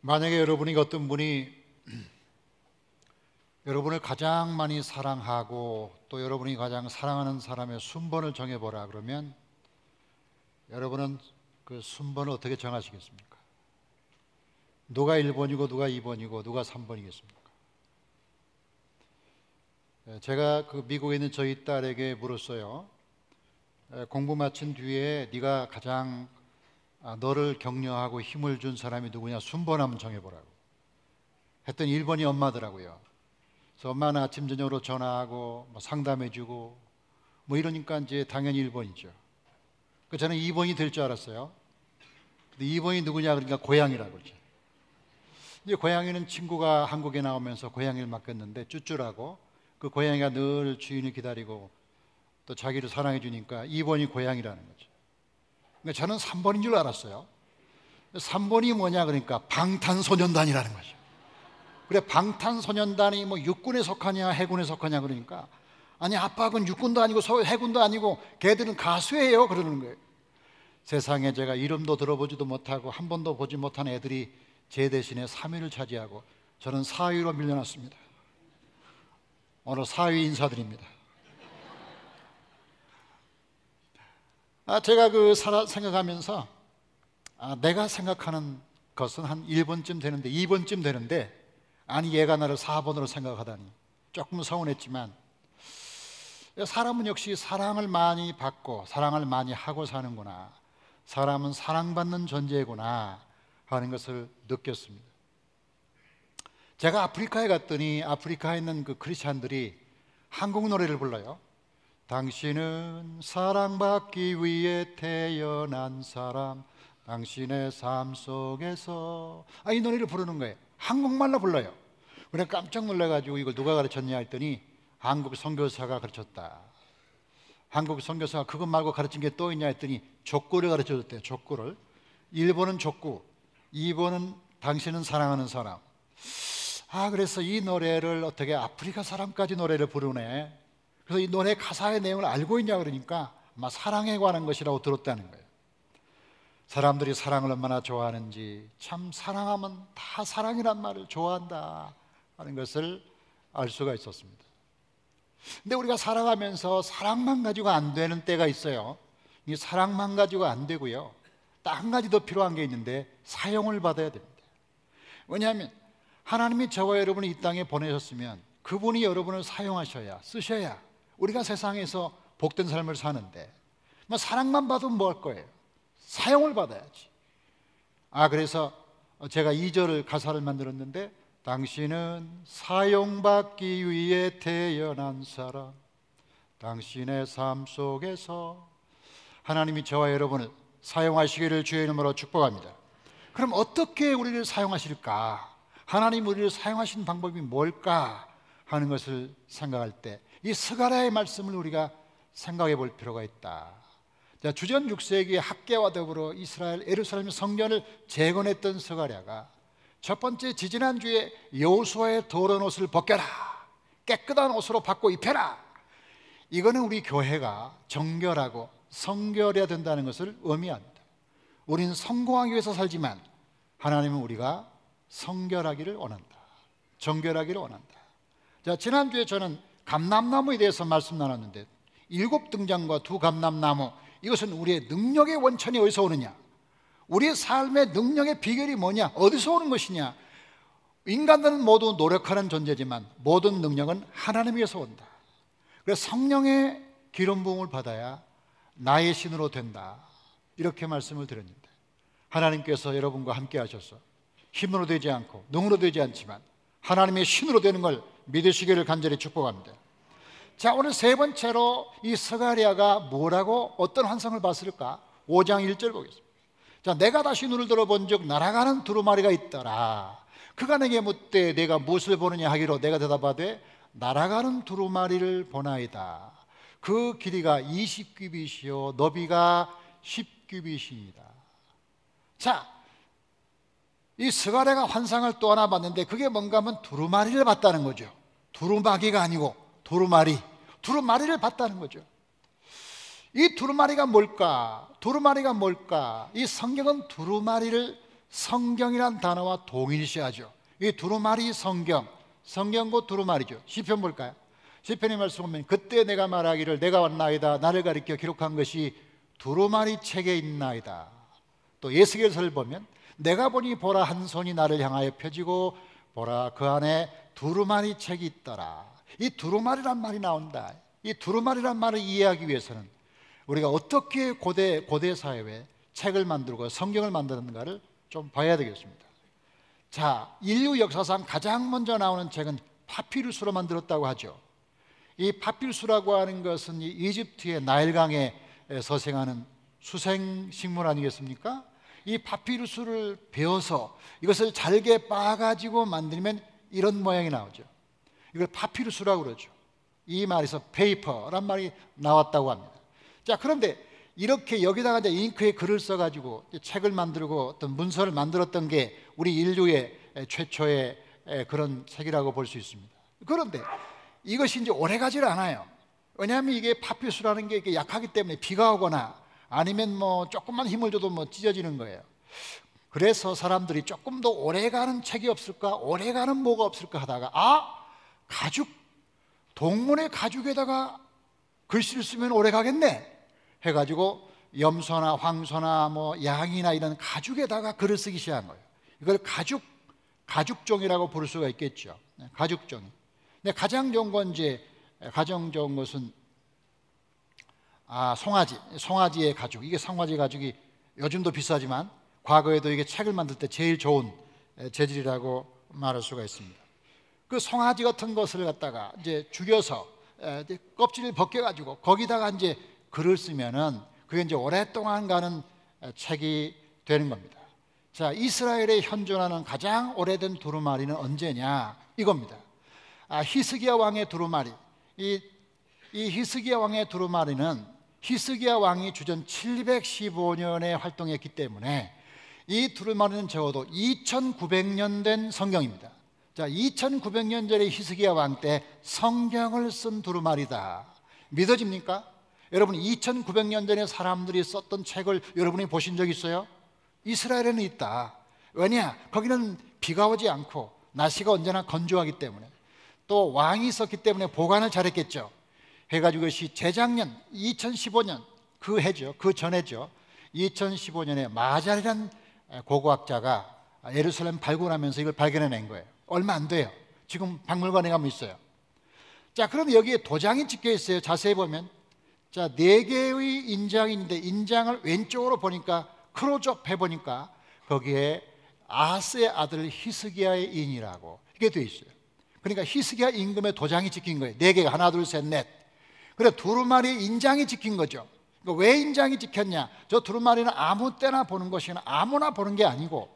만약에 여러분이 어떤 분이 여러분을 가장 많이 사랑하고 또 여러분이 가장 사랑하는 사람의 순번을 정해보라 그러면 여러분은 그 순번을 어떻게 정하시겠습니까? 누가 1번이고 누가 2번이고 누가 3번이겠습니까? 제가 그 미국에 있는 저희 딸에게 물었어요. 공부 마친 뒤에 네가 가장 너를 격려하고 힘을 준 사람이 누구냐 순번 한번 정해보라고 했더니 1번이 엄마더라고요. 그래서 엄마는 아침 저녁으로 전화하고 상담해주고 이러니까 이제 당연히 1번이죠. 저는 2번이 될 줄 알았어요. 근데 2번이 누구냐 그러니까 고양이라고 그러죠. 이제 고양이는 친구가 한국에 나오면서 고양이를 맡겼는데 쭈쭈라고, 그 고양이가 늘 주인을 기다리고 또 자기를 사랑해 주니까 2번이 고양이라는 거죠. 그러니까 저는 3번인 줄 알았어요. 3번이 뭐냐 그러니까 방탄소년단이라는 거죠. 그래, 방탄소년단이 육군에 속하냐 해군에 속하냐 그러니까 아니 아빠는 육군도 아니고 해군도 아니고 걔들은 가수예요 그러는 거예요. 세상에 제가 이름도 들어보지도 못하고 한 번도 보지 못한 애들이 제 대신에 3위를 차지하고 저는 4위로 밀려났습니다. 오늘 4위 인사드립니다. 제가 생각하면서 내가 생각하는 것은 한 1번쯤 되는데 2번쯤 되는데 아니 얘가 나를 4번으로 생각하다니 조금 서운했지만 사람은 역시 사랑을 많이 받고 사랑을 많이 하고 사는구나, 사람은 사랑받는 존재구나 하는 것을 느꼈습니다. 제가 아프리카에 갔더니 아프리카에 있는 그 크리스찬들이 한국 노래를 불러요. 당신은 사랑받기 위해 태어난 사람, 당신의 삶 속에서 이 노래를 부르는 거예요. 한국말로 불러요. 그래 깜짝 놀라가지고 이걸 누가 가르쳤냐 했더니 한국 선교사가 가르쳤다. 한국 선교사가 그것 말고 가르친 게 또 있냐 했더니 족구를 가르쳐줬대요. 족구를. 1번은 족구, 2번은 당신은 사랑하는 사람. 그래서 이 노래를 어떻게 아프리카 사람까지 노래를 부르네. 그래서 이 노래 가사의 내용을 알고 있냐 그러니까 아마 사랑에 관한 것이라고 들었다는 거예요. 사람들이 사랑을 얼마나 좋아하는지, 참 사랑하면 다 사랑이란 말을 좋아한다 하는 것을 알 수가 있었습니다. 근데 우리가 살아가면서 사랑만 가지고 안 되는 때가 있어요. 이 사랑만 가지고 안 되고요, 딱 한 가지 더 필요한 게 있는데 사용을 받아야 됩니다. 왜냐하면 하나님이 저와 여러분을 이 땅에 보내셨으면 그분이 여러분을 사용하셔야, 쓰셔야 우리가 세상에서 복된 삶을 사는데 사랑만 받으면 뭐 할 거예요? 사용을 받아야지. 그래서 제가 2절 가사를 만들었는데 당신은 사용받기 위해 태어난 사람, 당신의 삶 속에서 하나님이 저와 여러분을 사용하시기를 주의 이름으로 축복합니다. 그럼 어떻게 우리를 사용하실까? 하나님 우리를 사용하시는 방법이 뭘까 하는 것을 생각할 때 이 스가랴의 말씀을 우리가 생각해 볼 필요가 있다. 주전 6세기에 학개와 더불어 이스라엘 예루살렘 성전을 재건했던 스가랴가 첫 번째 지지난주에 여호수아의 더러운 옷을 벗겨라, 깨끗한 옷으로 바꿔 입혀라, 이거는 우리 교회가 정결하고 성결해야 된다는 것을 의미합니다. 우리는 성공하기 위해서 살지만 하나님은 우리가 성결하기를 원한다, 정결하기를 원한다. 지난주에 저는 감람나무에 대해서 말씀 나눴는데 7등장과 2감람나무, 이것은 우리의 능력의 원천이 어디서 오느냐, 우리의 삶의 능력의 비결이 뭐냐, 어디서 오는 것이냐. 인간들은 모두 노력하는 존재지만 모든 능력은 하나님에게서 온다. 그래서 성령의 기름 부음을 받아야 나의 신으로 된다, 이렇게 말씀을 드렸는데 하나님께서 여러분과 함께 하셔서 힘으로 되지 않고 능으로 되지 않지만 하나님의 신으로 되는 걸 믿으시기를 간절히 축복합니다. 오늘 세 번째로 이 스가랴가 뭐라고 어떤 환상을 봤을까? 5장 1절 보겠습니다. 내가 다시 눈을 들어본 즉 날아가는 두루마리가 있더라. 그가 내게 묻되 내가 무엇을 보느냐 하기로 내가 대답하되 날아가는 두루마리를 보나이다. 그 길이가 20규빗이요 너비가 10규빗이니이다. 이 스가랴가 환상을 또 하나 봤는데 그게 뭔가 하면 두루마리를 봤다는 거죠. 두루마기가 아니고 두루마리를 봤다는 거죠. 이 두루마리가 뭘까? 이 성경은 두루마리를 성경이란 단어와 동일시하죠. 이 두루마리 성경, 성경고 두루마리죠. 시편 볼까요? 시편의 말씀 보면 그때 내가 말하기를 내가 왔나이다 나를 가리켜 기록한 것이 두루마리 책에 있나이다. 또 예수께서를 보면 내가 보니 보라 한 손이 나를 향하여 펴지고 보라 그 안에 두루마리 책이 있더라. 이 두루마리란 말이 나온다. 이 두루마리란 말을 이해하기 위해서는 우리가 어떻게 고대 사회에 책을 만들고 성경을 만드는가를 좀 봐야 되겠습니다. 자, 인류 역사상 가장 먼저 나오는 책은 파피루스로 만들었다고 하죠. 이 파피루스라고 하는 것은 이 이집트의 나일강에 서생하는 수생 식물 아니겠습니까? 이 파피루스를 베어서 이것을 잘게 빻아가지고 만들면 이런 모양이 나오죠. 이걸 파피루스라고 그러죠. 이 말에서 페이퍼란 말이 나왔다고 합니다. 자, 그런데 이렇게 여기다가 이제 잉크에 글을 써가지고 책을 만들고 어떤 문서를 만들었던 게 우리 인류의 최초의 그런 책이라고 볼 수 있습니다. 그런데 이것이 이제 오래가질 않아요. 왜냐하면 이게 파피루스라는 게 약하기 때문에 비가 오거나 아니면 뭐 조금만 힘을 줘도 뭐 찢어지는 거예요. 그래서 사람들이 조금 더 오래가는 책이 없을까, 오래가는 뭐가 없을까 하다가 가죽, 동물의 가죽에다가 글씨를 쓰면 오래가겠네 해가지고 염소나 황소나 뭐 양이나 이런 가죽에다가 글을 쓰기 시작한 거예요. 이걸 가죽종이라고 부를 수가 있겠죠. 가죽종. 근데 가장 좋은 건 가장 좋은 것은 송아지의 가죽. 이게 송아지 가죽이 요즘도 비싸지만 과거에도 이게 책을 만들 때 제일 좋은 재질이라고 말할 수가 있습니다. 그 송아지 같은 것을 갖다가 이제 죽여서 껍질을 벗겨가지고 거기다가 이제 글을 쓰면은 그게 이제 오랫동안 가는 책이 되는 겁니다. 자, 이스라엘에 현존하는 가장 오래된 두루마리는 언제냐? 이겁니다. 히스기야 왕의 두루마리. 이 히스기야 왕의 두루마리는 히스기야 왕이 주전 715년에 활동했기 때문에 이 두루마리는 적어도 2900년 된 성경입니다. 자, 2900년 전에 히스기야 왕 때 성경을 쓴 두루마리다. 믿어집니까? 여러분, 2900년 전에 사람들이 썼던 책을 여러분이 보신 적 있어요? 이스라엘에는 있다. 왜냐? 거기는 비가 오지 않고 날씨가 언제나 건조하기 때문에 또 왕이 있었기 때문에 보관을 잘했겠죠. 해가지고 이것이 재작년 2015년 그 해죠. 그 전해죠. 2015년에 마잘이라는 고고학자가 예루살렘 발굴하면서 이걸 발견해낸 거예요. 얼마 안 돼요. 지금 박물관에 가면 있어요. 자, 그럼 여기에 도장이 찍혀 있어요. 자세히 보면 자, 4개의 인장이 있는데 인장을 왼쪽으로 보니까 크로즈업 해보니까 거기에 아하스의 아들 히스기야의 인이라고 이게 되어 있어요. 그러니까 히스기야 임금의 도장이 찍힌 거예요. 4개가 하나 둘 셋 넷. 그래 두루마리의 인장이 찍힌 거죠. 그러니까 왜 인장이 찍혔냐? 저 두루마리는 아무 때나 보는 것이 아무나 보는 게 아니고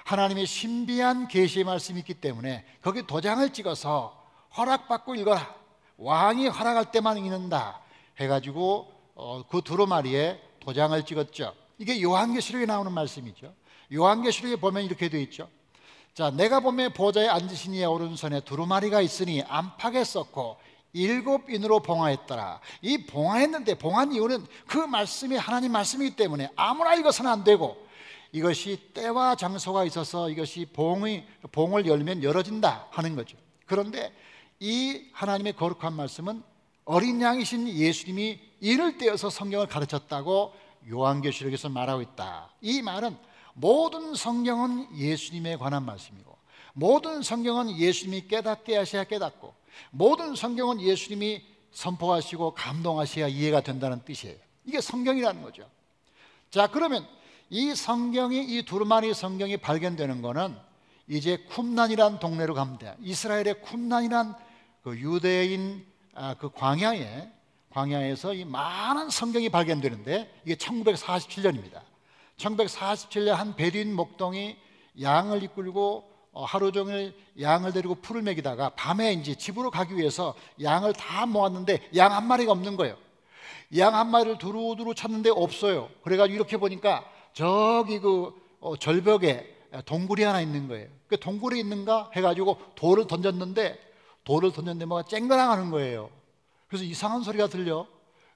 하나님의 신비한 계시의 말씀이 있기 때문에 거기 도장을 찍어서 허락받고 읽어라. 왕이 허락할 때만 읽는다 해가지고 그 두루마리에 도장을 찍었죠. 이게 요한계시록에 나오는 말씀이죠. 요한계시록에 보면 이렇게 되어 있죠. 자, 내가 보매 보좌에 앉으신 이의 오른손에 두루마리가 있으니 안팎에 썼고 7인으로 봉하였더라. 이 봉하였는데 봉한 이유는 그 말씀이 하나님 말씀이기 때문에 아무나 읽어서는 안 되고 이것이 때와 장소가 있어서 이것이 봉을 열면 열어진다 하는 거죠. 그런데 이 하나님의 거룩한 말씀은 어린 양이신 예수님이 인을 떼어서 성경을 가르쳤다고 요한계시록에서 말하고 있다. 이 말은 모든 성경은 예수님에 관한 말씀이고 모든 성경은 예수님이 깨닫게 하셔야 깨닫고 모든 성경은 예수님이 선포하시고 감동하셔야 이해가 된다는 뜻이에요. 이게 성경이라는 거죠. 자, 그러면 이 성경이 이 두루마리 성경이 발견되는 거는 이제 쿰란이라는 동네로 가면 돼요. 이스라엘의 쿰란이란 그 유대인 그 광야에서 이 많은 성경이 발견되는데 이게 1947년입니다. 1947년 한 베두인 목동이 양을 이끌고 하루 종일 양을 데리고 풀을 먹이다가 밤에 이제 집으로 가기 위해서 양을 다 모았는데 양 한 마리가 없는 거예요. 양 한 마리를 두루두루 찾는데 없어요. 그래가지고 이렇게 보니까 저기 그 절벽에 동굴이 하나 있는 거예요. 그 동굴이 있는가 해가지고 돌을 던졌는데 뭐가 쨍그랑하는 거예요. 그래서 이상한 소리가 들려.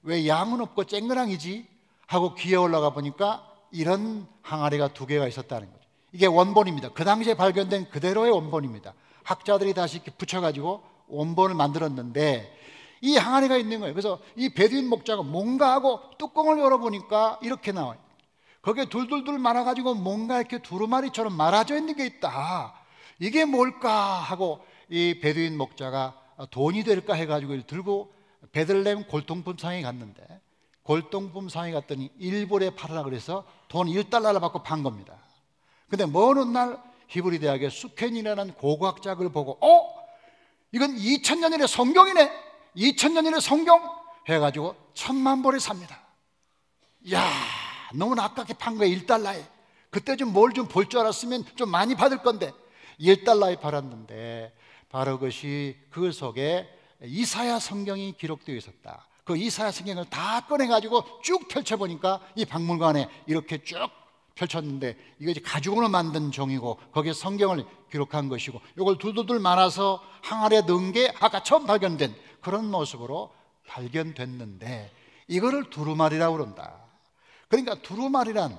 왜 양은 없고 쨍그랑이지? 하고 귀에 올라가 보니까 이런 항아리가 2개가 있었다는 거죠. 이게 원본입니다. 그 당시에 발견된 그대로의 원본입니다. 학자들이 다시 이렇게 붙여가지고 원본을 만들었는데 이 항아리가 있는 거예요. 그래서 이 베두인 목자가 뭔가 하고 뚜껑을 열어보니까 이렇게 나와요. 거기에 둘둘둘 말아가지고 뭔가 이렇게 두루마리처럼 말아져 있는 게 있다. 이게 뭘까 하고 이 베두인 목자가 돈이 될까 해가지고 이걸 들고 베들레헴 골동품 상에 갔는데, 골동품 상에 갔더니 1불에 팔아라 그래서 돈 1달러를 받고 판 겁니다. 근데 먼 훗날 히브리 대학의 수켄이라는 고고학자가 그걸 보고 이건 2000년일의 성경이네, 2000년일의 성경 해가지고 1000만 불에 삽니다. 이야, 너무나 아깝게 판 거예요. 1달러에. 그때 좀 뭘 좀 볼 줄 알았으면 좀 많이 받을 건데 1달러에 팔았는데, 바로 그것이 그 속에 이사야 성경이 기록되어 있었다. 그 이사야 성경을 다 꺼내가지고 쭉 펼쳐보니까 이 박물관에 이렇게 쭉 펼쳤는데, 이거 이제 가죽으로 만든 종이고 거기에 성경을 기록한 것이고, 이걸 둘둘둘 말아서 항아리에 넣은 게 아까 처음 발견된 그런 모습으로 발견됐는데, 이거를 두루마리라고 그런다. 그러니까 두루마리란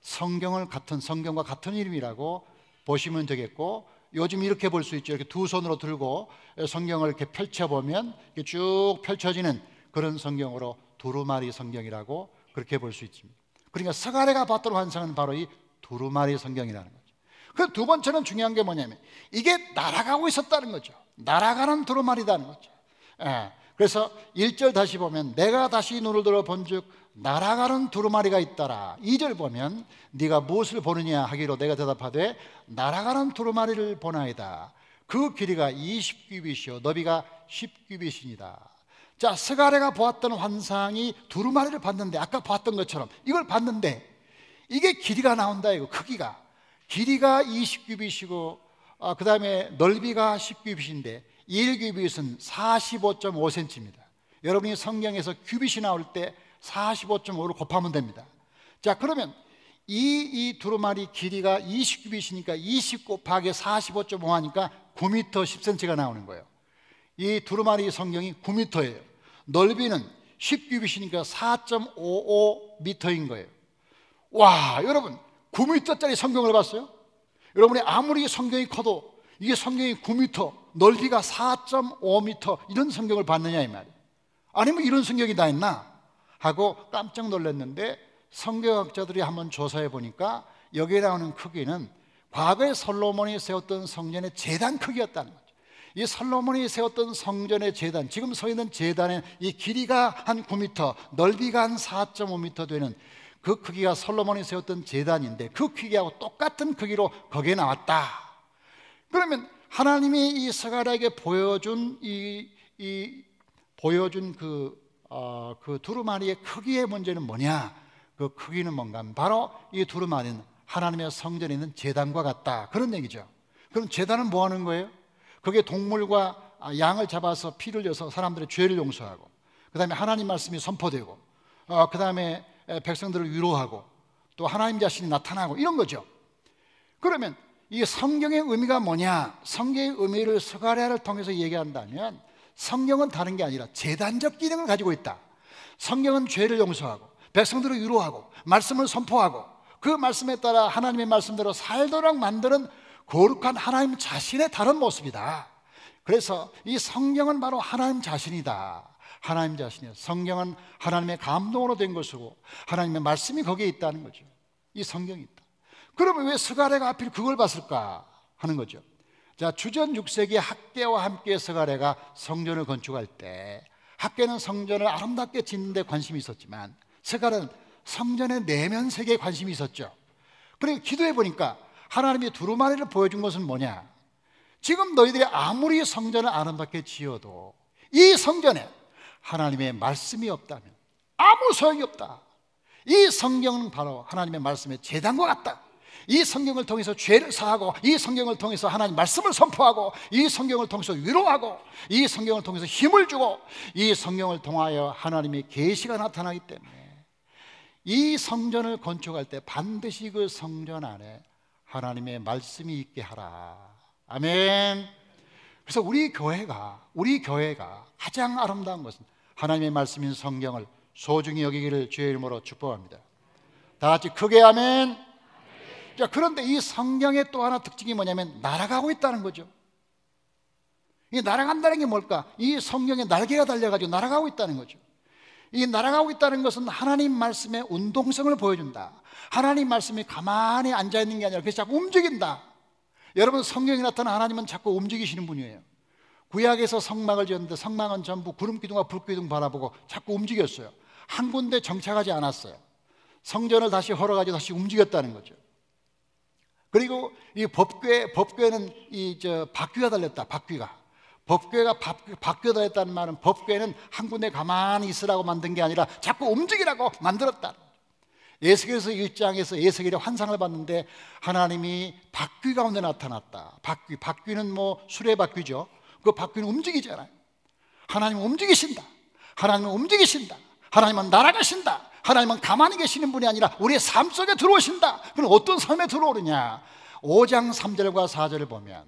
성경과 같은 이름이라고 보시면 되겠고, 요즘 이렇게 볼 수 있죠. 이렇게 두 손으로 들고 성경을 이렇게 펼쳐보면 이렇게 쭉 펼쳐지는 그런 성경으로 두루마리 성경이라고 그렇게 볼 수 있습니다. 그러니까 스가랴가 봤던 환상은 바로 이 두루마리 성경이라는 거죠. 그 두 번째는 중요한 게 뭐냐면 이게 날아가고 있었다는 거죠. 날아가는 두루마리라는 거죠. 그래서 1절 다시 보면 내가 다시 눈을 들어 본즉 날아가는 두루마리가 있더라. 2절 보면 네가 무엇을 보느냐 하기로 내가 대답하되 날아가는 두루마리를 보나이다. 그 길이가 20규빗이요 너비가 10규빗이니라. 자, 스가랴가 보았던 환상이 두루마리를 봤는데, 아까 봤던 것처럼 이걸 봤는데 이게 길이가 나온다. 이거 크기가 길이가 20규빗이고 그 다음에 넓이가 10규빗인데 1규빗은 45.5cm입니다. 여러분이 성경에서 규빗이 나올 때 45.5를 곱하면 됩니다. 자, 그러면 이 두루마리 길이가 20규빗이니까 20 곱하기 45.5 하니까 9m 10cm가 나오는 거예요. 이 두루마리 성경이 9m예요. 넓이는 10규빗이니까 4.55m인 거예요. 와, 여러분 9m짜리 성경을 봤어요? 여러분이 아무리 성경이 커도 이게 성경이 9m, 넓이가 4.5m 이런 성경을 봤느냐 이 말이에요. 아니면 이런 성경이 다 있나 하고 깜짝 놀랐는데, 성경학자들이 한번 조사해 보니까 여기에 나오는 크기는 과거에 솔로몬이 세웠던 성전의 제단 크기였다는 거죠. 이 솔로몬이 세웠던 성전의 제단, 지금 서 있는 제단의 이 길이가 한 9m, 넓이가 한 4.5m 되는 그 크기가 솔로몬이 세웠던 제단인데, 그 크기하고 똑같은 크기로 거기에 나왔다. 그러면 하나님이 이 스가랴에게 보여준 그 두루마리의 크기의 문제는 뭐냐? 그 크기는 뭔가? 바로 이 두루마리는 하나님의 성전에 있는 제단과 같다, 그런 얘기죠. 그럼 제단은 뭐 하는 거예요? 그게 동물과 양을 잡아서 피를 흘려서 사람들의 죄를 용서하고, 그 다음에 하나님 말씀이 선포되고, 그 다음에 백성들을 위로하고, 또 하나님 자신이 나타나고, 이런 거죠. 그러면 이 성경의 의미가 뭐냐? 성경의 의미를 스가랴를 통해서 얘기한다면 성경은 다른 게 아니라 제단적 기능을 가지고 있다. 성경은 죄를 용서하고 백성들을 위로하고 말씀을 선포하고 그 말씀에 따라 하나님의 말씀대로 살도록 만드는 거룩한 하나님 자신의 다른 모습이다. 그래서 이 성경은 바로 하나님 자신이다. 하나님 자신이에요. 성경은 하나님의 감동으로 된 것이고 하나님의 말씀이 거기에 있다는 거죠. 이 성경이 있다. 그러면 왜 스가랴가 하필 그걸 봤을까 하는 거죠. 자, 주전 6세기 학개와 함께 스가랴가 성전을 건축할 때, 학개는 성전을 아름답게 짓는 데 관심이 있었지만 스가랴는 성전의 내면 세계에 관심이 있었죠. 그러니까 기도해 보니까 하나님이 두루마리를 보여준 것은 뭐냐? 지금 너희들이 아무리 성전을 아름답게 지어도 이 성전에 하나님의 말씀이 없다면 아무 소용이 없다. 이 성경은 바로 하나님의 말씀의 제단과 같다. 이 성경을 통해서 죄를 사하고, 이 성경을 통해서 하나님 말씀을 선포하고, 이 성경을 통해서 위로하고, 이 성경을 통해서 힘을 주고, 이 성경을 통하여 하나님의 계시가 나타나기 때문에 이 성전을 건축할 때 반드시 그 성전 안에 하나님의 말씀이 있게 하라. 아멘. 그래서 우리 교회가 가장 아름다운 것은 하나님의 말씀인 성경을 소중히 여기기를 주의 이름으로 축복합니다. 다 같이 크게 아멘. 자, 그런데 이 성경의 또 하나 특징이 뭐냐면 날아가고 있다는 거죠. 이 날아간다는 게 뭘까? 이 성경에 날개가 달려가지고 날아가고 있다는 거죠. 이 날아가고 있다는 것은 하나님 말씀의 운동성을 보여준다. 하나님 말씀이 가만히 앉아있는 게 아니라 그래서 자꾸 움직인다. 여러분, 성경에 나타난 하나님은 자꾸 움직이시는 분이에요. 구약에서 성막을 지었는데 성막은 전부 구름기둥과 불기둥 바라보고 자꾸 움직였어요. 한 군데 정착하지 않았어요. 성전을 다시 헐어가지고 다시 움직였다는 거죠. 그리고 이 법궤는 바퀴가 달렸다. 법궤가 달렸다는 말은 법궤는 한 군데 가만히 있으라고 만든 게 아니라 자꾸 움직이라고 만들었다. 에스겔서 1장에서 에스겔의 환상을 봤는데 하나님이 바퀴 가운데 나타났다. 바퀴는 뭐 수레바퀴죠. 그 바퀴는 움직이잖아요. 하나님은 움직이신다. 하나님은 움직이신다. 하나님은 날아가신다. 하나님은 가만히 계시는 분이 아니라 우리의 삶 속에 들어오신다. 그럼 어떤 삶에 들어오느냐? 5장 3절과 4절을 보면,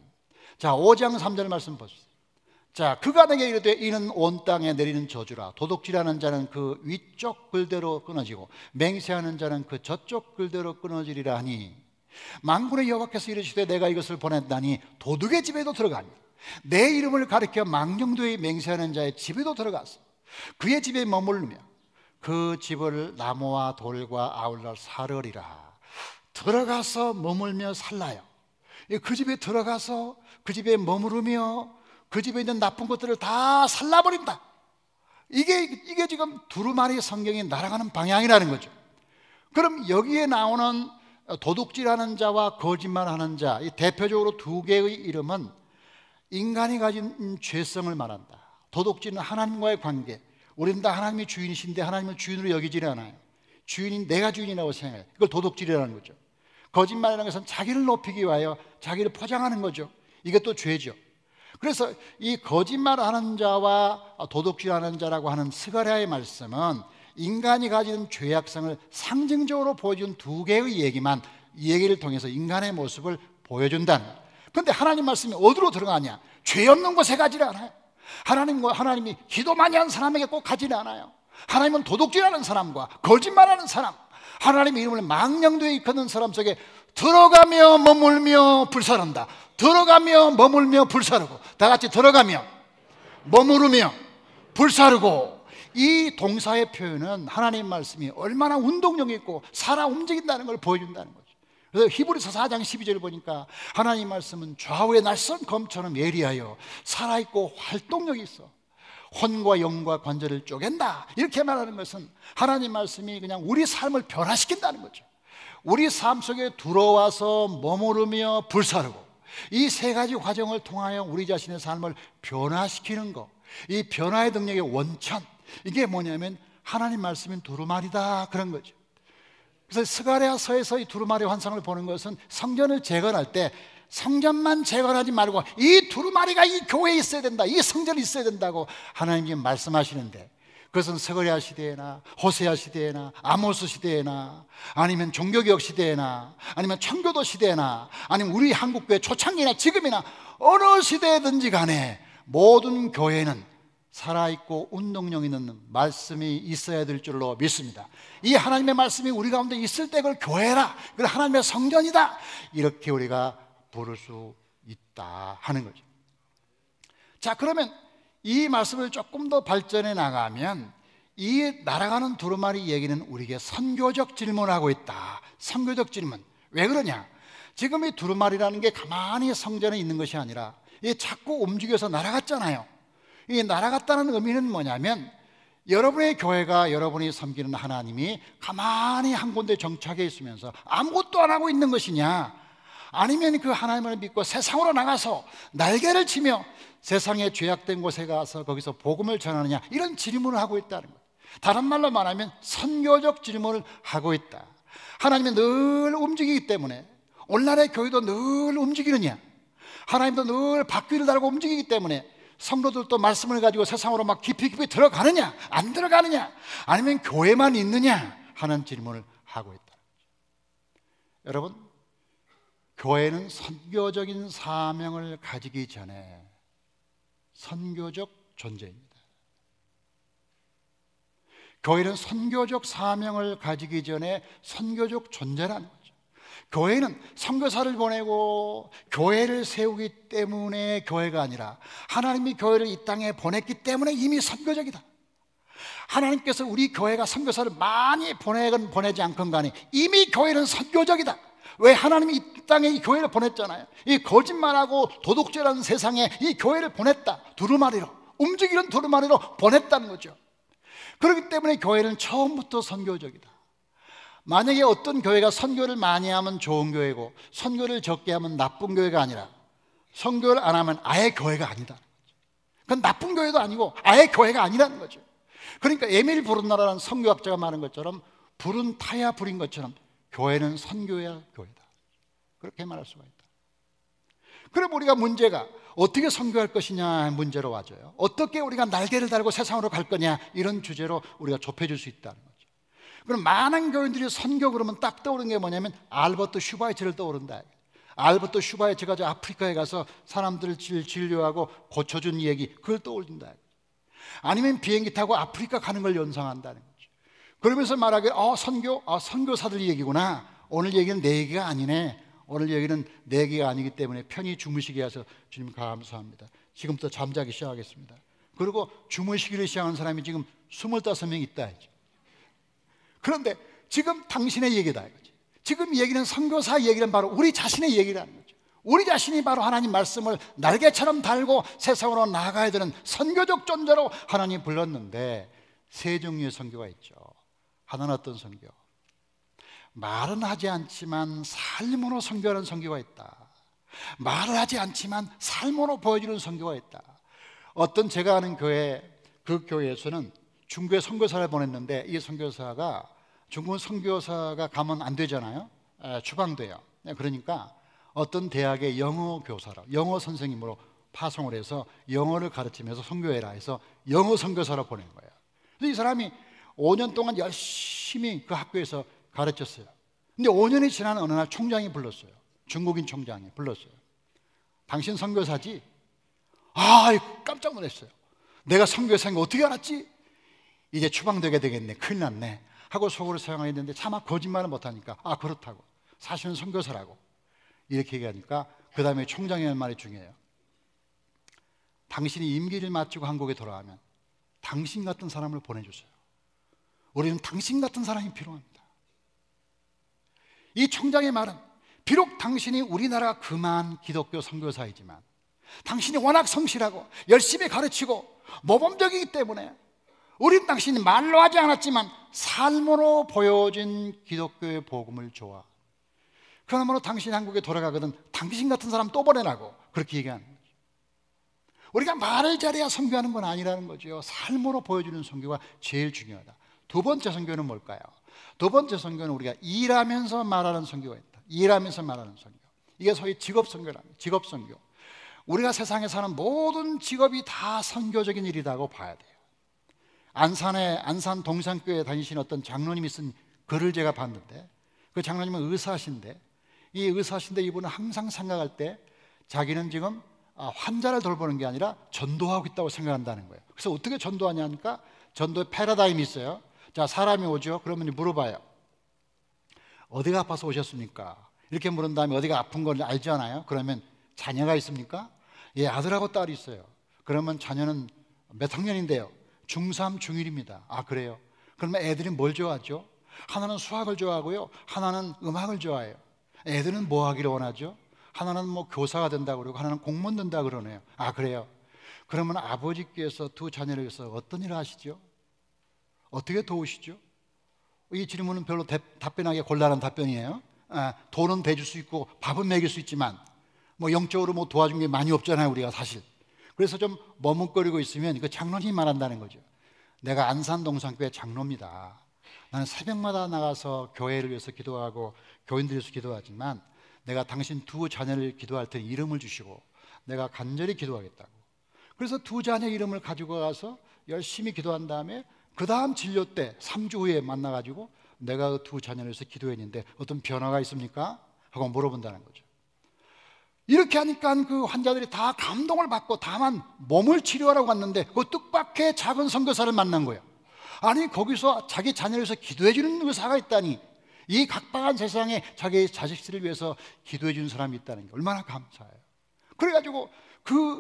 자, 5장 3절 말씀 보시죠. 자, 그가 내게 이르되 이는 온 땅에 내리는 저주라. 도둑질하는 자는 그 위쪽 글대로 끊어지고 맹세하는 자는 그 저쪽 글대로 끊어지리라 하니, 만군의 여호와께서 이르시되 내가 이것을 보냈다니 도둑의 집에도 들어가니 내 이름을 가리켜 망령되이 맹세하는 자의 집에도 들어가서 그의 집에 머물며 그 집을 나무와 돌과 아울러 사르리라. 들어가서 머물며 살라요. 그 집에 들어가서 그 집에 머무르며 그 집에 있는 나쁜 것들을 다 살라버린다. 이게 지금 두루마리 성경이 날아가는 방향이라는 거죠. 그럼 여기에 나오는 도둑질하는 자와 거짓말하는 자, 이 대표적으로 두 개의 이름은 인간이 가진 죄성을 말한다. 도둑질은 하나님과의 관계. 우리는 다 하나님의 주인이신데 하나님을 주인으로 여기지는 않아요. 주인인 내가 주인이라고 생각해요. 이걸 도둑질이라는 거죠. 거짓말이라는 것은 자기를 높이기 위하여 자기를 포장하는 거죠. 이것도 죄죠. 그래서 이 거짓말하는 자와 도둑질하는 자라고 하는 스가랴의 말씀은 인간이 가진 죄악성을 상징적으로 보여준 두 개의 얘기만, 이 얘기를 통해서 인간의 모습을 보여준다는 거예요. 그런데 하나님 말씀이 어디로 들어가냐? 죄 없는 곳에 가지를 않아요. 하나님이 기도 많이 하는 사람에게 꼭 가지는 않아요. 하나님은 도둑질하는 사람과 거짓말하는 사람, 하나님의 이름을 망령되이 일컫는 사람 속에 들어가며 머물며 불사른다. 들어가며 머물며 불사르고, 다 같이 들어가며 머무르며 불사르고. 이 동사의 표현은 하나님 말씀이 얼마나 운동력 있고 살아 움직인다는 걸 보여준다는 거죠. 그래서 히브리서 4장 12절을 보니까 하나님 말씀은 좌우의 날선 검처럼 예리하여 살아있고 활동력이 있어 혼과 영과 관절을 쪼갠다. 이렇게 말하는 것은 하나님 말씀이 그냥 우리 삶을 변화시킨다는 거죠. 우리 삶 속에 들어와서 머무르며 불사르고, 이 세 가지 과정을 통하여 우리 자신의 삶을 변화시키는 것, 이 변화의 능력의 원천, 이게 뭐냐면 하나님 말씀인 두루마리다, 그런 거죠. 그래서 스가랴서에서 이 두루마리 환상을 보는 것은 성전을 재건할 때 성전만 재건하지 말고 이 두루마리가 이 교회에 있어야 된다, 이 성전에 있어야 된다고 하나님이 말씀하시는데, 그것은 스가랴 시대에나 호세아 시대에나 아모스 시대에나 아니면 종교개혁 시대에나 아니면 청교도 시대에나 아니면 우리 한국교회 초창기나 지금이나 어느 시대든지 간에 모든 교회는 살아있고 운동력 있는 말씀이 있어야 될 줄로 믿습니다. 이 하나님의 말씀이 우리 가운데 있을 때 그걸 교회라, 그걸 하나님의 성전이다, 이렇게 우리가 부를 수 있다 하는 거죠. 자, 그러면 이 말씀을 조금 더 발전해 나가면 이 날아가는 두루마리 얘기는 우리에게 선교적 질문을 하고 있다. 선교적 질문. 왜 그러냐? 지금 이 두루마리라는 게 가만히 성전에 있는 것이 아니라 이 자꾸 움직여서 날아갔잖아요. 이 날아갔다는 의미는 뭐냐면 여러분의 교회가, 여러분이 섬기는 하나님이 가만히 한 군데 정착해 있으면서 아무것도 안 하고 있는 것이냐, 아니면 그 하나님을 믿고 세상으로 나가서 날개를 치며 세상에 죄악된 곳에 가서 거기서 복음을 전하느냐, 이런 질문을 하고 있다는 거예요. 다른 말로 말하면 선교적 질문을 하고 있다. 하나님이 늘 움직이기 때문에 오늘날의 교회도 늘 움직이느냐, 하나님도 늘 바퀴를 달고 움직이기 때문에 성도들도 말씀을 가지고 세상으로 막 깊이 들어가느냐 안 들어가느냐, 아니면 교회만 있느냐 하는 질문을 하고 있다. 여러분, 교회는 선교적인 사명을 가지기 전에 선교적 존재입니다. 교회는 선교적 사명을 가지기 전에 선교적 존재라는 거죠. 교회는 선교사를 보내고 교회를 세우기 때문에 교회가 아니라 하나님이 교회를 이 땅에 보냈기 때문에 이미 선교적이다. 하나님께서 우리 교회가 선교사를 많이 보내건 보내지 않건 간에 이미 교회는 선교적이다. 왜? 하나님이 이 땅에 이 교회를 보냈잖아요. 이 거짓말하고 도둑질하는 세상에 이 교회를 보냈다. 두루마리로, 움직이는 두루마리로 보냈다는 거죠. 그렇기 때문에 교회는 처음부터 선교적이다. 만약에 어떤 교회가 선교를 많이 하면 좋은 교회고 선교를 적게 하면 나쁜 교회가 아니라 선교를 안 하면 아예 교회가 아니다. 그건 나쁜 교회도 아니고 아예 교회가 아니라는 거죠. 그러니까 에밀 브룬너라는 선교학자가 말한 것처럼 불은 타야 불인 것처럼 교회는 선교야 교회다. 그렇게 말할 수가 있다. 그럼 우리가 문제가 어떻게 선교할 것이냐 문제로 와줘요. 어떻게 우리가 날개를 달고 세상으로 갈 거냐 이런 주제로 우리가 좁혀줄 수 있다는 거죠. 그럼 많은 교인들이 선교 그러면 딱 떠오르는 게 뭐냐면 알버트 슈바이처를 떠오른다. 알버트 슈바이처가 저 아프리카에 가서 사람들을 진료하고 고쳐준 얘기 그걸 떠올린다. 아니면 비행기 타고 아프리카 가는 걸 연상한다는 거죠. 그러면서 말하기를 선교사들 얘기구나. 오늘 얘기는 내 얘기가 아니네. 오늘 얘기는 내 얘기가 아니기 때문에 편히 주무시게 해서 주님 감사합니다. 지금부터 잠자기 시작하겠습니다. 그리고 주무시기를 시작하는 사람이 지금 25명 있다. 그런데 지금 당신의 얘기다 이거지. 지금 얘기는 선교사 얘기는 바로 우리 자신의 얘기라는 거죠. 우리 자신이 바로 하나님 말씀을 날개처럼 달고 세상으로 나아가야 되는 선교적 존재로 하나님 불렀는데 세 종류의 선교가 있죠. 하나는 어떤 선교? 말은 하지 않지만 삶으로 선교하는 선교가 있다. 말을 하지 않지만 삶으로 보여주는 선교가 있다. 어떤 제가 아는 교회, 그 교회에서는 중국에 선교사를 보냈는데 이 선교사가 중국 선교사가 가면 안 되잖아요. 추방돼요. 그러니까 어떤 대학의 영어 교사로, 영어 선생님으로 파송을 해서 영어를 가르치면서 선교해라 해서 영어 선교사로 보낸 거예요. 그래서 이 사람이 5년 동안 열심히 그 학교에서 가르쳤어요. 근데 5년이 지난 어느 날 총장이 불렀어요. 중국인 총장이 불렀어요. 당신 선교사지? 깜짝 놀랐어요. 내가 선교사인 거 어떻게 알았지? 이제 추방되게 되겠네. 큰일 났네 하고 속으로 생각했는데 차마 거짓말을 못하니까 그렇다고 사실은 선교사라고 이렇게 얘기하니까 그 다음에 총장이 할 말이 중요해요. 당신이 임기를 마치고 한국에 돌아가면 당신 같은 사람을 보내주세요. 우리는 당신 같은 사람이 필요합니다. 이 총장의 말은 비록 당신이 우리나라 금한 기독교 선교사이지만 당신이 워낙 성실하고 열심히 가르치고 모범적이기 때문에 우린 당신이 말로 하지 않았지만 삶으로 보여진 기독교의 복음을 좋아. 그러므로 당신이 한국에 돌아가거든 당신 같은 사람 또 보내라고 그렇게 얘기하는 거죠. 우리가 말을 잘해야 선교하는 건 아니라는 거죠. 삶으로 보여주는 선교가 제일 중요하다. 두 번째 선교는 뭘까요? 두 번째 선교는 우리가 일하면서 말하는 선교가 있다. 일하면서 말하는 선교. 이게 소위 직업 선교랍니다. 직업 선교. 우리가 세상에 사는 모든 직업이 다 선교적인 일이라고 봐야 돼요. 안산 동산교회에 다니신 어떤 장로님이 쓴 글을 제가 봤는데 그 장로님은 의사신데 이 의사신데 이분은 항상 생각할 때 자기는 지금 환자를 돌보는 게 아니라 전도하고 있다고 생각한다는 거예요. 그래서 어떻게 전도하냐니까 전도의 패러다임이 있어요. 자, 사람이 오죠. 그러면 물어봐요. 어디가 아파서 오셨습니까? 이렇게 물은 다음에 어디가 아픈 걸 알잖아요. 그러면 자녀가 있습니까? 예, 아들하고 딸이 있어요. 그러면 자녀는 몇 학년인데요? 중3, 중1입니다. 그래요? 그러면 애들이 뭘 좋아하죠? 하나는 수학을 좋아하고요. 하나는 음악을 좋아해요. 애들은 뭐 하기를 원하죠? 하나는 뭐 교사가 된다고 그러고 하나는 공무원 된다고 그러네요. 그래요? 그러면 아버지께서 두 자녀를 위해서 어떤 일을 하시죠? 어떻게 도우시죠? 이 질문은 별로 답변하기 곤란한 답변이에요. 돈은 대줄 수 있고 밥은 먹일 수 있지만 뭐 영적으로 뭐 도와준 게 많이 없잖아요, 우리가 사실. 그래서 좀 머뭇거리고 있으면 그 장로님이 말한다는 거죠. 내가 안산동산교회 장로입니다. 나는 새벽마다 나가서 교회를 위해서 기도하고 교인들을 위해서 기도하지만 내가 당신 두 자녀를 기도할 테니 이름을 주시고 내가 간절히 기도하겠다고. 그래서 두 자녀 이름을 가지고 가서 열심히 기도한 다음에 그 다음 진료 때 3주 후에 만나가지고 내가 그 두 자녀를 위해서 기도했는데 어떤 변화가 있습니까? 하고 물어본다는 거죠. 이렇게 하니까 그 환자들이 다 감동을 받고 다만 몸을 치료하라고 갔는데 그 뜻밖의 작은 선교사를 만난 거예요. 아니 거기서 자기 자녀를 위해서 기도해 주는 의사가 있다니 이 각박한 세상에 자기 자식들을 위해서 기도해 준 사람이 있다는 게 얼마나 감사해요. 그래가지고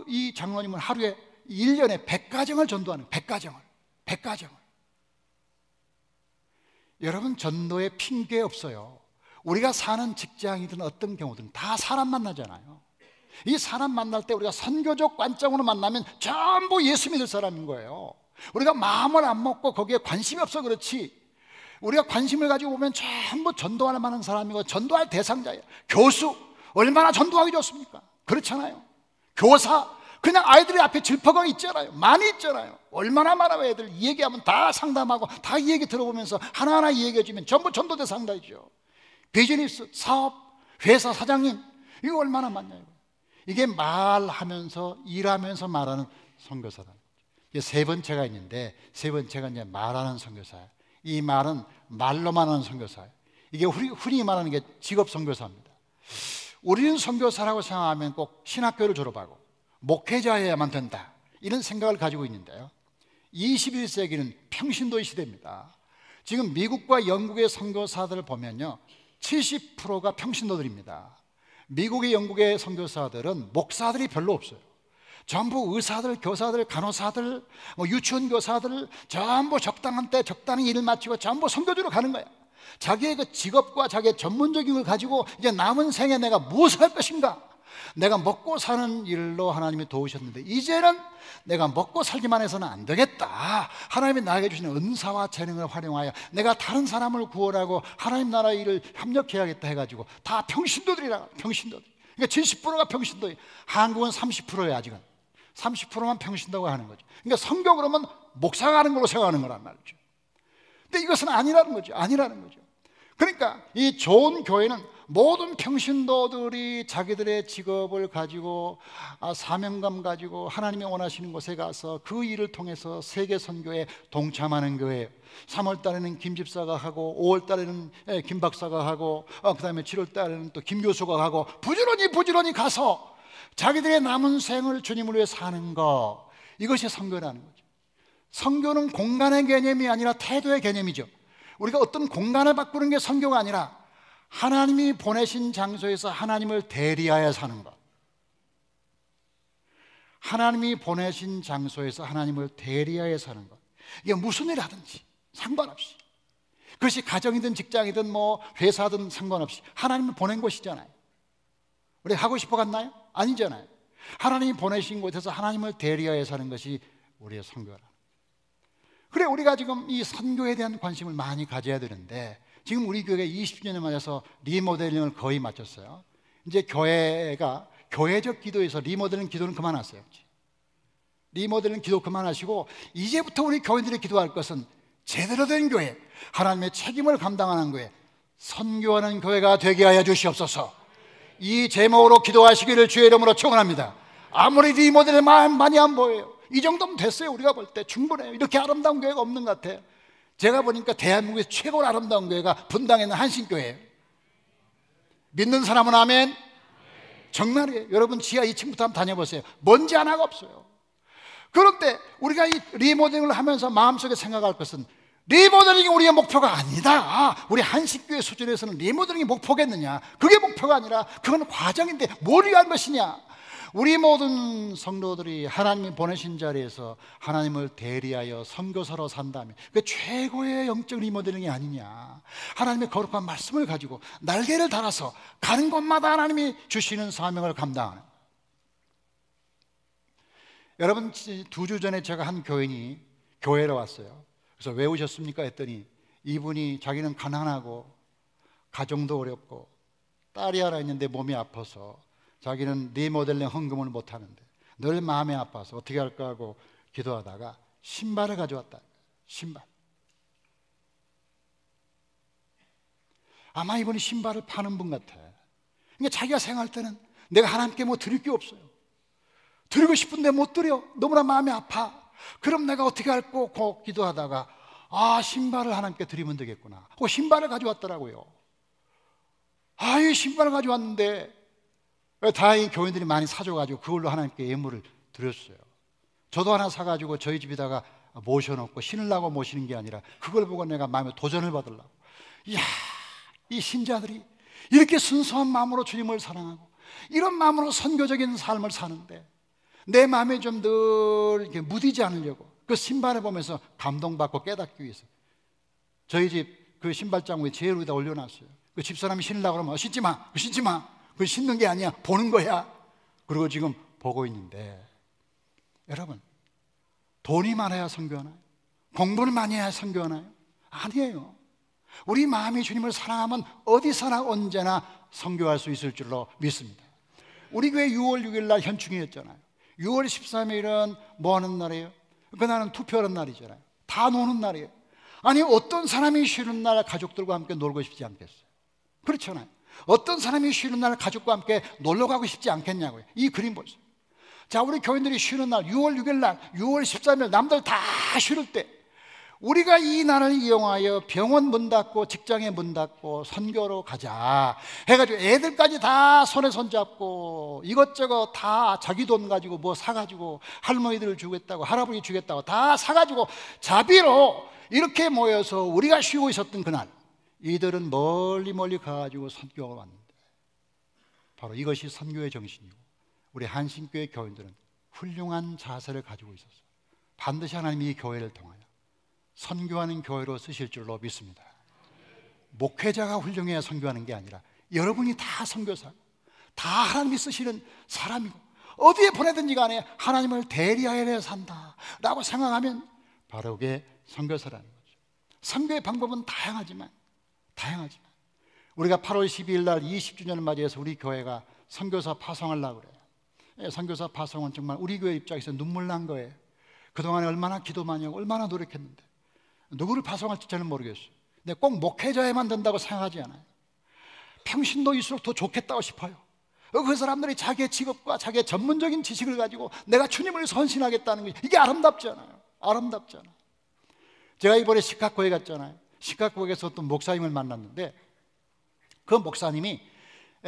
이 장로님은 하루에 1년에 100가정을 전도하는, 100가정을. 여러분, 전도에 핑계 없어요. 우리가 사는 직장이든 어떤 경우든 다 사람 만나잖아요. 이 사람 만날 때 우리가 선교적 관점으로 만나면 전부 예수 믿을 사람인 거예요. 우리가 마음을 안 먹고 거기에 관심이 없어 그렇지, 우리가 관심을 가지고 보면 전부 전도할 만한 사람이고 전도할 대상자예요. 교수, 얼마나 전도하기 좋습니까? 그렇잖아요. 교사, 그냥 아이들이 앞에 질퍽하게 있잖아요. 많이 있잖아요. 얼마나 많아요. 애들 얘기하면 다 상담하고 다 이 얘기 들어보면서 하나하나 얘기해주면 전부 전도 대상자이죠. 비즈니스, 사업, 회사 사장님, 이거 얼마나 많냐요. 이게 말하면서 일하면서 말하는 선교사다. 세 번째가 있는데, 세 번째가 이제 말하는 선교사예요. 이 말은 말로만 하는 선교사예요. 이게 흔히 말하는 게 직업 선교사입니다. 우리는 선교사라고 생각하면 꼭 신학교를 졸업하고 목회자여야만 된다, 이런 생각을 가지고 있는데요, 21세기는 평신도의 시대입니다. 지금 미국과 영국의 선교사들을 보면요, 70%가 평신도들입니다. 미국의 영국의 선교사들은 목사들이 별로 없어요. 전부 의사들, 교사들, 간호사들, 유치원 교사들, 전부 적당한 때 적당히 일을 마치고 전부 선교지로 가는 거야. 자기의 그 직업과 자기의 전문적인 걸 가지고 이제 남은 생에 내가 무엇을 할 것인가, 내가 먹고 사는 일로 하나님이 도우셨는데 이제는 내가 먹고 살기만 해서는 안 되겠다, 하나님이 나에게 주시는 은사와 재능을 활용하여 내가 다른 사람을 구원하고 하나님 나라 일을 협력해야겠다 해가지고 다 평신도들이라. 평신도들. 그러니까 70%가 평신도예요. 한국은 30%예요. 아직은 30%만 평신도가 하는 거죠. 그러니까 선교 그러면 목사가 하는 걸로 생각하는 거란 말이죠. 근데 이것은 아니라는 거죠. 그러니까 이 좋은 교회는 모든 평신도들이 자기들의 직업을 가지고 사명감 가지고 하나님이 원하시는 곳에 가서 그 일을 통해서 세계 선교에 동참하는 교회예요. 3월 달에는 김 집사가 하고 5월 달에는 김 박사가 하고 그 다음에 7월 달에는 또 김 교수가 하고 부지런히 가서 자기들의 남은 생을 주님을 위해 사는 것, 이것이 선교라는 거죠. 선교는 공간의 개념이 아니라 태도의 개념이죠. 우리가 어떤 공간을 바꾸는 게 선교가 아니라 하나님이 보내신 장소에서 하나님을 대리하여 사는 것. 하나님이 보내신 장소에서 하나님을 대리하여 사는 것. 이게 무슨 일 하든지 상관없이, 그것이 가정이든 직장이든 회사든 상관없이 하나님을 보낸 곳이잖아요. 우리 하고 싶어 갔나요? 아니잖아요. 하나님이 보내신 곳에서 하나님을 대리하여 사는 것이 우리의 선교라. 그래, 우리가 지금 이 선교에 대한 관심을 많이 가져야 되는데, 지금 우리 교회가 20주년을 맞아서 리모델링을 거의 마쳤어요. 이제 교회가 교회적 기도에서 리모델링 기도는 그만하세요. 리모델링 기도 그만하시고 이제부터 우리 교회들이 기도할 것은 제대로 된 교회, 하나님의 책임을 감당하는 교회, 선교하는 교회가 되게 하여 주시옵소서. 이 제목으로 기도하시기를 주의 이름으로 축원합니다. 아무리 리모델링 많이 안 보여요. 이 정도면 됐어요. 우리가 볼 때 충분해요. 이렇게 아름다운 교회가 없는 것 같아요. 제가 보니까 대한민국에서 최고로 아름다운 교회가 분당에 있는 한신교회예요. 믿는 사람은 아멘. 정말이에요. 여러분 지하 2층부터 한번 다녀보세요. 먼지 하나가 없어요. 그런데 우리가 이 리모델링을 하면서 마음속에 생각할 것은 리모델링이 우리의 목표가 아니다. 우리 한식교회 수준에서는 리모델링이 목표겠느냐? 그게 목표가 아니라 그건 과정인데 뭘 위한 것이냐? 우리 모든 성도들이 하나님이 보내신 자리에서 하나님을 대리하여 선교사로 산다면 그 최고의 영적 리모델링이 아니냐. 하나님의 거룩한 말씀을 가지고 날개를 달아서 가는 곳마다 하나님이 주시는 사명을 감당하는. 여러분, 2주 전에 제가 한 교인이 교회로 왔어요. 그래서 왜 오셨습니까? 했더니 이분이 자기는 가난하고 가정도 어렵고 딸이 하나 있는데 몸이 아파서 자기는 리모델링 헌금을 못하는데 늘 마음이 아파서 어떻게 할까 하고 기도하다가 신발을 가져왔다. 신발. 아마 이분이 신발을 파는 분 같아. 그러니까 자기가 생각할 때는 내가 하나님께 뭐 드릴 게 없어요. 드리고 싶은데 못 드려. 너무나 마음이 아파. 그럼 내가 어떻게 할까 기도하다가 신발을 하나님께 드리면 되겠구나. 그 신발을 가져왔더라고요. 이 신발을 가져왔는데 다행히 교인들이 많이 사줘가지고 그걸로 하나님께 예물을 드렸어요. 저도 하나 사가지고 저희 집에다가 모셔놓고 신으려고 모시는 게 아니라 그걸 보고 내가 마음에 도전을 받으려고. 이야, 이 신자들이 이렇게 순수한 마음으로 주님을 사랑하고 이런 마음으로 선교적인 삶을 사는데 내 마음에 좀 늘 이렇게 무디지 않으려고 그 신발을 보면서 감동받고 깨닫기 위해서 저희 집 그 신발장 위에 제일 위에다 올려놨어요. 그 집사람이 신으려고 그러면 신지 마, 신지 마. 그거 신는 게 아니야, 보는 거야. 그리고 지금 보고 있는데, 여러분, 돈이 많아야 선교하나요? 공부를 많이 해야 선교하나요? 아니에요. 우리 마음이 주님을 사랑하면 어디서나 언제나 선교할 수 있을 줄로 믿습니다. 우리 교회 6월 6일 날 현충일이었잖아요. 6월 13일은 뭐 하는 날이에요? 그날은 투표하는 날이잖아요. 다 노는 날이에요. 아니 어떤 사람이 쉬는 날 가족들과 함께 놀고 싶지 않겠어요? 그렇잖아요. 어떤 사람이 쉬는 날 가족과 함께 놀러 가고 싶지 않겠냐고요. 이 그림 보세요. 자, 우리 교인들이 쉬는 날 6월 6일 날 6월 13일 남들 다 쉬는 때 우리가 이 날을 이용하여 병원 문 닫고 직장에 문 닫고 선교로 가자 해가지고 애들까지 다 손에 손잡고 이것저것 다 자기 돈 가지고 뭐 사가지고 할머니들 주겠다고 할아버지 주겠다고 다 사가지고 자비로 이렇게 모여서 우리가 쉬고 있었던 그날 이들은 멀리 멀리 가가지고 선교가 왔는데 바로 이것이 선교의 정신이고 우리 한신교회 교인들은 훌륭한 자세를 가지고 있었어요. 반드시 하나님이 이 교회를 통하여 선교하는 교회로 쓰실 줄로 믿습니다. 목회자가 훌륭해야 선교하는 게 아니라 여러분이 다 선교사고 다 하나님이 쓰시는 사람이고 어디에 보내든지 간에 하나님을 대리하여 산다 라고 생각하면 바로 그게 선교사라는 거죠. 선교의 방법은 다양하지만 우리가 8월 12일 날 20주년을 맞이해서 우리 교회가 선교사 파송하려고 그래요. 선교사 파송은 정말 우리 교회 입장에서 눈물 난 거예요. 그동안에 얼마나 기도 많이 하고 얼마나 노력했는데 누구를 파송할지 저는 모르겠어요. 근데 꼭 목회자에만 된다고 생각하지 않아요. 평신도일수록 더 좋겠다고 싶어요. 그 사람들이 자기의 직업과 자기의 전문적인 지식을 가지고 내가 주님을 선신하겠다는 게 이게 아름답잖아요. 아름답잖아요. 제가 이번에 시카고에 갔잖아요. 시카고에서 어떤 목사님을 만났는데 그 목사님이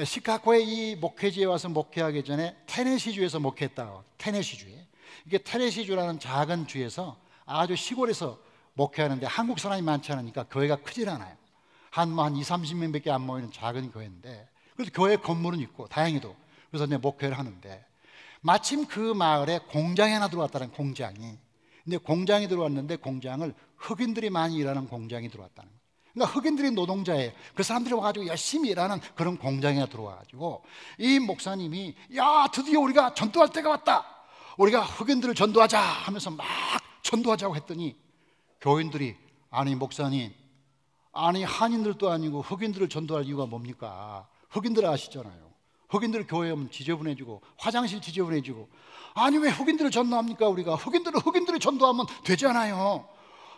시카고에 이 목회지에 와서 목회하기 전에 테네시주에서 목회했다고. 테네시주에 이게 테네시주라는 작은 주에서 아주 시골에서 목회하는데 한국 사람이 많지 않으니까 교회가 크질 않아요. 한 20-30명밖에 안 모이는 작은 교회인데 그래서 교회 건물은 있고 다행히도 그래서 이제 목회를 하는데 마침 그 마을에 공장이 하나 들어왔다는 공장이 근데 공장이 들어왔는데 공장을 흑인들이 많이 일하는 공장이 들어왔다는 거예요. 그러니까 흑인들이 노동자예요. 그 사람들이 와가지고 열심히 일하는 그런 공장에 들어와가지고 이 목사님이 야 드디어 우리가 전도할 때가 왔다. 우리가 흑인들을 전도하자 하면서 막 전도하자고 했더니 교인들이 아니 목사님 아니 한인들도 아니고 흑인들을 전도할 이유가 뭡니까? 흑인들 아시잖아요. 흑인들 교회 오면 지저분해지고 화장실 지저분해지고 아니 왜 흑인들을 전도합니까? 우리가 흑인들을 전도하면 되잖아요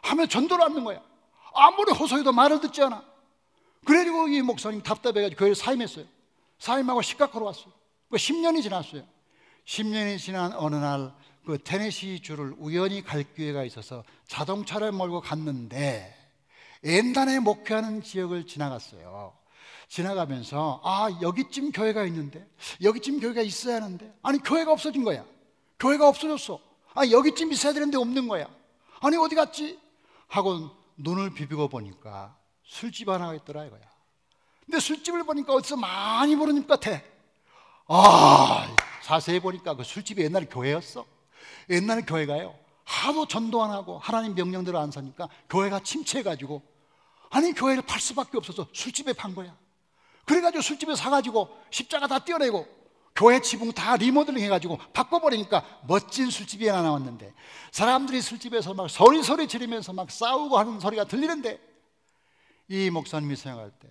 하면 전도를 하는 거야. 아무리 호소해도 말을 듣지 않아. 그래가지고 이 목사님 답답해가지고 교회를 사임했어요. 사임하고 시카고로 왔어요. 10년이 지났어요. 10년이 지난 어느 날 그 테네시 주를 우연히 갈 기회가 있어서 자동차를 몰고 갔는데 엔단에 목회하는 지역을 지나갔어요. 지나가면서 아 여기쯤 교회가 있는데 여기쯤 교회가 있어야 하는데 아니 교회가 없어진 거야. 교회가 없어졌어. 아 여기쯤 있어야 되는데 없는 거야. 아니 어디 갔지? 하고 눈을 비비고 보니까 술집 하나가 있더라 이거야. 근데 술집을 보니까 어디서 많이 보는 집 같아. 아 자세히 보니까 그 술집이 옛날에 교회였어. 옛날에 교회가요 하도 전도 안 하고 하나님 명령대로 안 사니까 교회가 침체해가지고 아니 교회를 팔 수밖에 없어서 술집에 판 거야. 그래가지고 술집에 사가지고 십자가 다 떼어내고 교회 지붕 다 리모델링 해가지고 바꿔버리니까 멋진 술집이 하나 나왔는데 사람들이 술집에서 막 소리 지르면서 막 싸우고 하는 소리가 들리는데 이 목사님이 생각할 때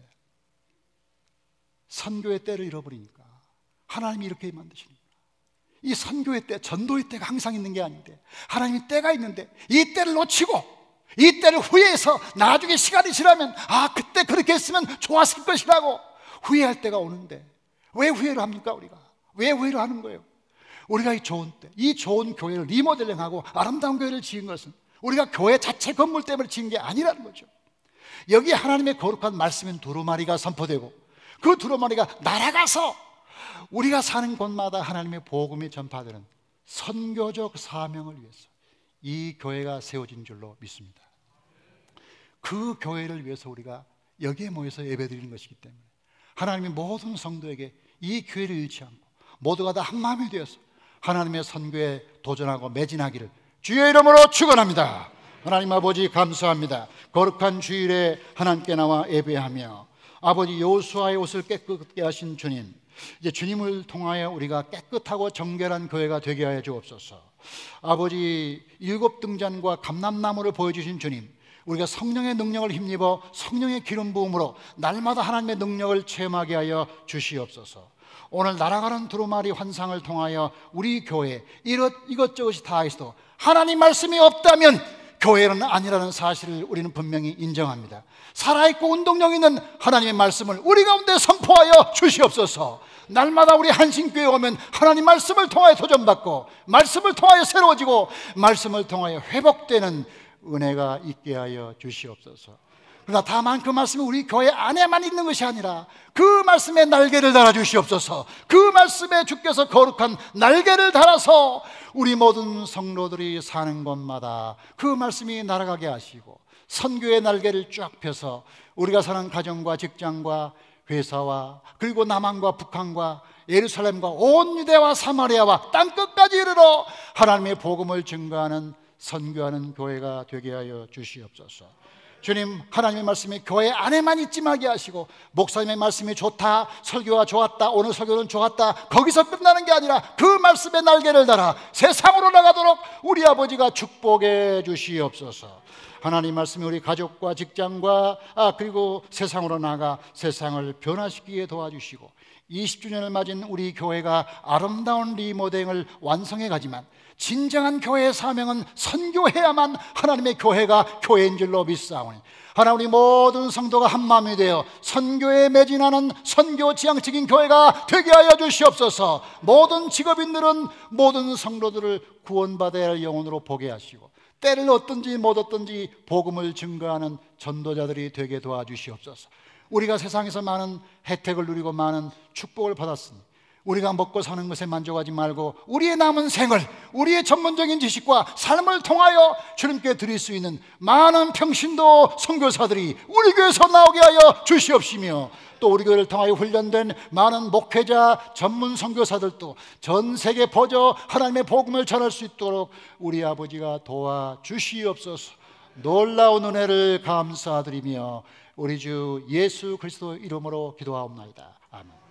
선교의 때를 잃어버리니까 하나님이 이렇게 만드시는 이 선교의 때, 전도의 때가 항상 있는 게 아닌데 하나님이 때가 있는데 이 때를 놓치고 이 때를 후회해서 나중에 시간이 지나면 아 그때 그렇게 했으면 좋았을 것이라고 후회할 때가 오는데 왜 후회를 합니까? 우리가 왜 후회를 하는 거예요? 우리가 이 좋은 때, 이 좋은 교회를 리모델링하고 아름다운 교회를 지은 것은 우리가 교회 자체 건물 때문에 지은 게 아니라는 거죠. 여기 하나님의 거룩한 말씀인 두루마리가 선포되고 그 두루마리가 날아가서 우리가 사는 곳마다 하나님의 복음이 전파되는 선교적 사명을 위해서 이 교회가 세워진 줄로 믿습니다. 그 교회를 위해서 우리가 여기에 모여서 예배드리는 것이기 때문에 하나님이 모든 성도에게 이 기회를 잃지 않고 모두가 다 한마음이 되어서 하나님의 선교에 도전하고 매진하기를 주의 이름으로 축원합니다. 하나님 아버지 감사합니다. 거룩한 주일에 하나님께 나와 예배하며 아버지 여호수아의 옷을 깨끗게 하신 주님, 이제 주님을 통하여 우리가 깨끗하고 정결한 교회가 되게 하여 주옵소서. 아버지 일곱 등잔과 감람나무를 보여주신 주님, 우리가 성령의 능력을 힘입어 성령의 기름 부음으로 날마다 하나님의 능력을 체험하게 하여 주시옵소서. 오늘 날아가는 두루마리 환상을 통하여 우리 교회 이것저것이 다 있어도 하나님 말씀이 없다면 교회는 아니라는 사실을 우리는 분명히 인정합니다. 살아있고 운동력 있는 하나님의 말씀을 우리 가운데 선포하여 주시옵소서. 날마다 우리 한신교회에 오면 하나님 말씀을 통하여 도전받고 말씀을 통하여 새로워지고 말씀을 통하여 회복되는 은혜가 있게 하여 주시옵소서. 그러나 다만 그 말씀이 우리 교회 안에만 있는 것이 아니라 그 말씀에 날개를 달아 주시옵소서. 그 말씀에 주께서 거룩한 날개를 달아서 우리 모든 성도들이 사는 곳마다 그 말씀이 날아가게 하시고 선교의 날개를 쫙 펴서 우리가 사는 가정과 직장과 회사와 그리고 남한과 북한과 예루살렘과 온 유대와 사마리아와 땅끝까지 이르러 하나님의 복음을 증거하는 선교하는 교회가 되게 하여 주시옵소서. 주님, 하나님의 말씀이 교회 안에만 있지 말게 하시고 목사님의 말씀이 좋다, 설교가 좋았다, 오늘 설교는 좋았다, 거기서 끝나는 게 아니라 그 말씀에 날개를 달아 세상으로 나가도록 우리 아버지가 축복해 주시옵소서. 하나님 말씀이 우리 가족과 직장과 그리고 세상으로 나가 세상을 변화시키게 도와주시고 20주년을 맞은 우리 교회가 아름다운 리모델링을 완성해 가지만 진정한 교회의 사명은 선교해야만 하나님의 교회가 교회인 줄로 믿사오니 하나님, 우리 모든 성도가 한마음이 되어 선교에 매진하는 선교 지향적인 교회가 되게 하여 주시옵소서. 모든 직업인들은 모든 성도들을 구원받아야 할 영혼으로 보게 하시고 때를 얻든지 못 얻든지 복음을 증거하는 전도자들이 되게 도와주시옵소서. 우리가 세상에서 많은 혜택을 누리고 많은 축복을 받았으니 우리가 먹고 사는 것에 만족하지 말고 우리의 남은 생을, 우리의 전문적인 지식과 삶을 통하여 주님께 드릴 수 있는 많은 평신도 선교사들이 우리 교회에서 나오게 하여 주시옵시며 또 우리 교회를 통하여 훈련된 많은 목회자, 전문 선교사들도 전 세계 퍼져 하나님의 복음을 전할 수 있도록 우리 아버지가 도와주시옵소서. 놀라운 은혜를 감사드리며 우리 주 예수 그리스도 이름으로 기도하옵나이다. 아멘.